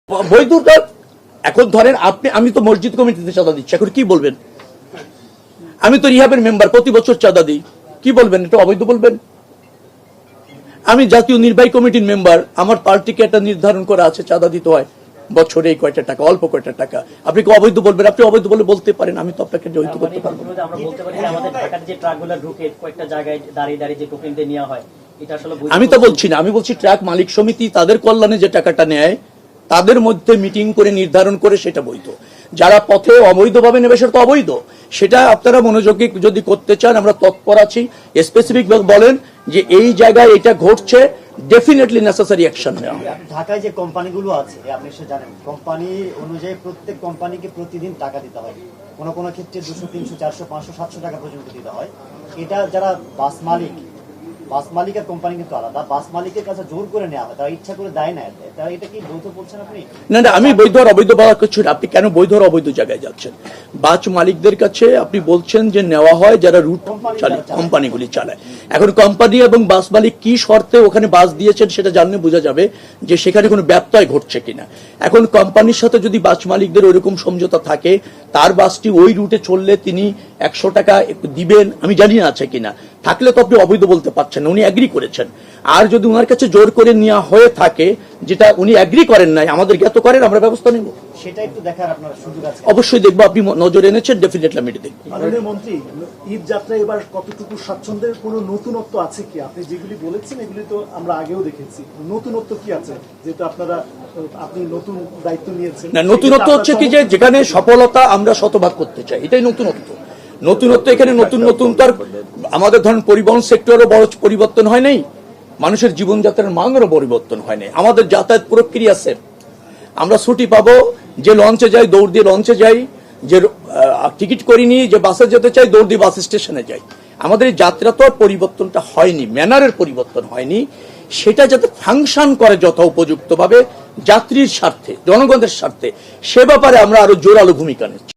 বৈধতা এখন ধরেন আপনি, আমি তো মসজিদ কমিটিতে চাঁদা দিচ্ছি, এখন কি বলবেন? আমি তো রিহাবের মেম্বার, প্রতি বছর চাঁদা দিই, কি বলবেন? এটা অবৈধ বলবেন? আমি জাতীয় নির্বাহী কমিটির মেম্বার, আমার পার্টিকে একটা নির্ধারণ করা আছে চাঁদা দিতে হয় বছরে এই কয়টা টাকা, অল্প কয়টা টাকা, আপনি কি অবৈধ বলবেন? আপনি অবৈধ বলে বলতে পারেন, আমি তো আপনাকে জড়িত করতে পারবো না। আমি তো বলছি না, আমি বলছি ট্রাক মালিক সমিতি তাদের কল্যাণে যে টাকাটা নেয় তাদের মধ্যে মিটিং করে নির্ধারণ করে সেটা বৈধ। যারা পথে অবৈধভাবে নেবে সেটা তো অবৈধ। সেটা আপনারা মনোযোগী যদি করতে চান, আমরা তৎপর আছি। স্পেসিফিক বলেন যে এই জায়গায় এটা ঘটছে, ডেফিনেটলি নেসেসারি অ্যাকশন নেওয়া হবে। ঢাকায় যে কোম্পানিগুলো আছে আপনি সে জানেন, কোম্পানি অনুযায়ী প্রত্যেক কোম্পানিকে প্রতিদিন টাকা দিতে হয়। কোনো কোনো ক্ষেত্রে 200, 300, 400, 500, 700 টাকা পর্যন্ত দিতে হয়। এটা যারা বাস মালিকের কোম্পানি কিন্তু আলাদা, বাস মালিকের কাছে জোর করে নেওয়া হয়, তারা ইচ্ছা করে দেয় না। এটা কি বৈধ বলছেন আপনি? না না, আমি বৈধ আর অবৈধ বলা কিছু না। আপনি কেন বৈধ আর অবৈধ জায়গায় যাচ্ছেন? বাস মালিকদের কাছে আপনি বলছেন যে নেওয়া হয় যারা রুট কোম্পানিগুলি চালায়। এখন কোম্পানি এবং বাস মালিক কি শর্তে ওখানে বাস দিয়েছেন সেটা জানলে বোঝা যাবে যে সেখানে কোনো ব্যত্যয় ঘটছে কিনা। এখন কোম্পানির সাথে যদি বাস মালিকদের ওইরকম সমঝোতা থাকে, তার বাসটি ওই রুটে চললে তিনি 100 টাকা দিবেন, আমি জানি না আছে কিনা, থাকলে তো আপনি অবৈধ বলতে পারছেন না, উনি অ্যাগ্রি করেছেন। আর যদি উনার কাছে জোর করে নেওয়া হয়ে থাকে, যেটা উনি অ্যাগ্রি করেন নাই, আমাদের জ্ঞাত করেন, আমরা ব্যবস্থা নেব। সেটা একটু দেখার আপনার সুযোগ আছে। অবশ্যই দেখবো, আপনি নজর এনেছেন, ডেফিনেটলি আমি দেখবো। মাননীয় মন্ত্রী, ঈদ যাত্রা এবার কতটুকু স্বাচ্ছন্দ্যের কোনো নতুনত্ব আছে কি? আপনি যেগুলি বলেছেন এগুলি তো আমরা আগেও দেখেছি, নতুনত্ব কি আছে? যেহেতু আপনি নতুন দায়িত্ব নিয়েছেন। না, নতুনত্ব হচ্ছে কি যে যেখানে সফলতা আমরা শতভাগ করতে চাই, এটাই নতুনত্ব। নতুনত্ব এখানে নতুন তো আর আমাদের ধরেন পরিবহন সেক্টরও বড় পরিবর্তন হয় নাই, মানুষের জীবনযাত্রার মানেরও পরিবর্তন হয় নাই। আমাদের যাতায়াত প্রক্রিয়া আছে, আমরা ছুটি পাবো, যে লঞ্চে যাই দৌড় দিয়ে লঞ্চে যাই, যে টিকিট করিনি, যে বাসে যেতে চাই দৌড় দিয়ে বাস স্টেশনে যাই। আমাদের এই যাত্রা তো আর পরিবর্তনটা হয়নি, ম্যানারের পরিবর্তন হয়নি। সেটা যাতে ফাংশন করে যথা উপযুক্ত ভাবে যাত্রীর স্বার্থে, জনগণের স্বার্থে, সে ব্যাপারে আমরা আরো জোরালো ভূমিকা নিচ্ছি।